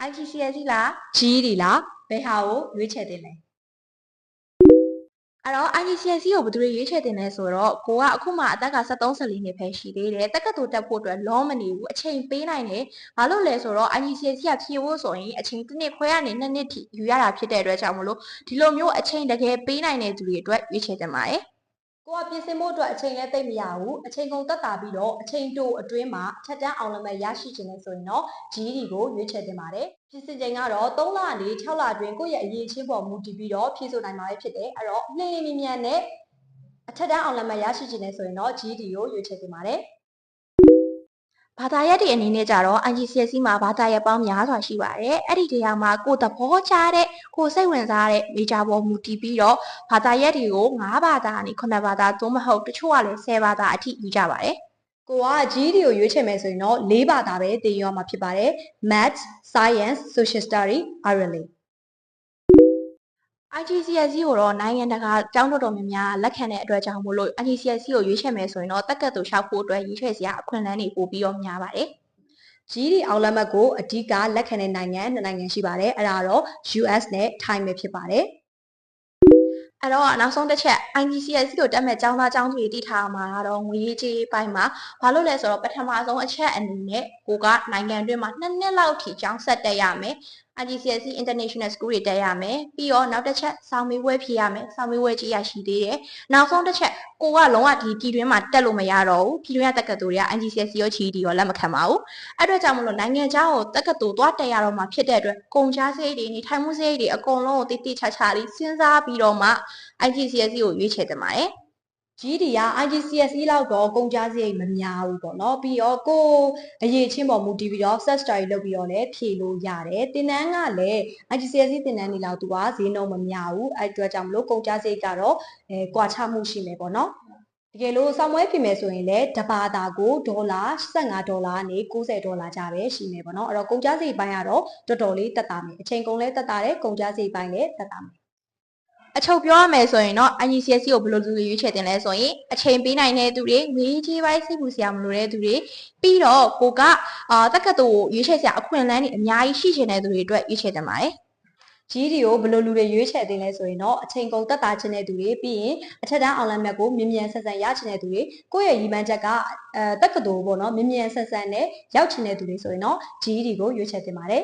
IGCSE လား GED လားဘယ်ဟာကိုရွေးချယ်တင်လဲအဲ့တော့ IGCSE ကိုဘယ်သူတွေရွေးချယ်တင်လဲဆိုတော့ကိုကအခုမှအသက်က73 14နှစ်ပဲရှိသေးတယ်တက္ကသိုလ်တက်ဖို့အတွက်လောမနေဘူးအချိန်ပေးနိုင်တယ်ဘာလို့လဲဆိုတော့ IGCSE ကဖြေဖို့ဆိုရင်အချိန်1နှစ်ခွဲကနေ2နှစ်ထိယူရတာဖြစ်တဲ့အတွက်ကြောင့်မလို့ဒီလိုမျိုးအချိန်တကယ်ပေးနိုင်တဲ့သူတွေအတွက်ရွေးချယ်တင်ပါတယ်ကိုကပြင်ဆင်ဖို့အတွက်အချိန်လည်းသိမ့်မရဘူးအချိန်ကုန်သက်သာပြီးတော့အချိန်တိုအတွင်းမှာထက်တန်းအောင်လက်မှတ်ရရှိခြင်းနဲ့ဆိုရင်တော့ GED ကိုရွေးချယ်တင်ပါတယ်ပြင်ဆင်ချိန်ကတော့3လကနေ6လအတွင်းကိုယ့်ရဲ့အရေးချင်းပေါ်မူတည်ပြီးတော့ဖြည့်ဆို့နိုင်မှာဖြစ်တယ်အဲ့တော့နှင်းနှင်းမြန်မြန်နဲ့အထက်တန်းအောင်လက်မှတ်ရရှိခြင်းနဲ့ဆိုရင်တော့ GED ကိုရွေးချယ်တင်ပါတယ်ဘာသာရပ်တွေအနေနဲ့ကြတော့ IGCSE မှာဘာသာရပ်ပေါင်းများစွာရှိပါတယ်။အဲ့ဒီတရားမှာကိုသဘောကျတဲ့ကိုစိတ်ဝင်စားတဲ့ major ပေါ်မူတည်ပြီးတော့ဘာသာရပ်တွေကို9ဘာသာနဲ့9ဘာသာသို့မဟုတ်တချို့ကလည်း10ဘာသာအထိယူကြပါတယ်။ကိုက GED ကိုရွေးချယ်မယ်ဆိုရင်တော့4ဘာသာပဲသင်ယူရမှာဖြစ်ပါတယ်။ Maths, Science, Social Study, Ireland IGCSE ကိုတော့နိုင်ငံတကာကျောင်းတော်တော်များများလက်ခံတဲ့အတွက်ကြောင့်မို့လို့ IGCSE ကိုရွေးချယ်မယ်ဆိုရင်တော့တက္ကသိုလ်လျှောက်ဖို့အတွက်ရွေးချယ်စရာအခွင့်အလမ်းတွေပို့ပြီးတော့များပါတယ်။ GED အောင်လက်မှတ်ကိုအဓိကလက်ခံတဲ့နိုင်ငံ2နိုင်ငံရှိပါတယ်အဲ့ဒါတော့ US နဲ့ Thai ပဲဖြစ်ပါတယ်အဲ့တော့နောက်ဆုံးတစ်ချက် IGCSE ကိုတက်မဲ့ကျောင်းသားကျောင်းသူတွေတည်ထားမှာတော့ငွေကြေးပိုင်းမှာဘာလို့လဲဆိုတော့ပထမဆုံးအချက်အနေနဲ့ကိုကနိုင်ငံတွင်းမှာ2နှစ်လောက်ထိကျောင်းဆက်တက်ရမယ်IGCSE International School တွေတက်ရမယ်ပြီးတော့နောက်တစ်ချက်စောင်းမေးပွဲဖြေရမယ်စောင်းမေးပွဲကြီးရရှိသေးတယ်နောက်ဆုံးတစ်ချက်ကိုကလုံးဝဒီပြည်တွင်းမှာတက်လို့မရတော့ဘူးပြည်တွင်းရတက္ကသိုလ်တွေက IGCSE ရော GED ရောလက်မခံပါဘူးအဲ့အတွက်ကြောင့်မလို့နိုင်ငံခြားကိုတက္ကသိုလ်သွားတက်ရတော့မှဖြစ်တဲ့အတွက်ကုန်ချစရိတ်တွေနေထိုင်မှုစရိတ်တွေအကုန်လုံးကိုတိတိကျကျလေးစဉ်းစားပြီးတော့မှ IGCSE ကိုရွေးချယ်တင်ပါတယ်GED က IGCSE လောက်တော့ကုန်ကြစရိတ်မများဘူးပေါ့နော်ပြီးတော့ကိုအရေးချင်းပေါ်မူတည်ပြီးတော့ self study လုပ်ပြီးတော့လည်းဖြေလို့ရတယ်သင်တန်းကလည်း IGCSE သင်တန်းတွေလောက်သူကဈေးနှုန်းမများဘူးအဲ့အတွက်ကြောင့်မလို့ကုန်ကြစရိတ်ကတော့ကွာခြားမှုရှိမယ်ပေါ့နော်တကယ်လို့ဆောင်းပွဲပြင်မယ်ဆိုရင်လည်းတဘာသာကိုဒေါ်လာ$15နဲ့$90ကျပဲရှိမယ်ပေါ့နော်အဲ့တော့ကုန်ကြစရိတ်ပိုင်းကတော့တော်တော်လေးသက်သာမယ်အချိန်ကုန်လည်းသက်သာတယ်ကုန်ကြစရိတ်ပိုင်းလည်းသက်သာမယ်အချုပ်ပြောရမယ်ဆိုရင်တော့ IGCSE ကိုဘယ်လိုလူတွေရွေးချယ်တင်လဲဆိုရင်အချိန်ပေးနိုင်တဲ့သူတွေငွေကြီးပိုင်းစိတ်ပူစရာမလိုတဲ့သူတွေပြီးတော့ကိုကတက္ကသိုလ်ရွေးချယ်စရာအခွင့်အလမ်းတွေအများကြီးရှိနေတဲ့သူတွေအတွက်ရွေးချယ်တင်ပါတယ်GED ကိုဘယ်လိုလူတွေရွေးချယ်တင်လဲဆိုရင်တော့အချိန်ကုန်သက်သာခြင်းတဲ့သူတွေပြီးရင်အထက်တန်းအောင်လမ်းမြတ်ကိုမြင်မြန်ဆန်ဆန်ရချင်တဲ့သူတွေကိုယ့်ရဲ့ရည်မှန်းချက်ကတက္ကသိုလ်ပေါ့နော်မြင်မြန်ဆန်ဆန်နဲ့ရောက်ချင်တဲ့သူတွေဆိုရင်တော့ GED ကိုရွေးချယ်တင်ပါတယ်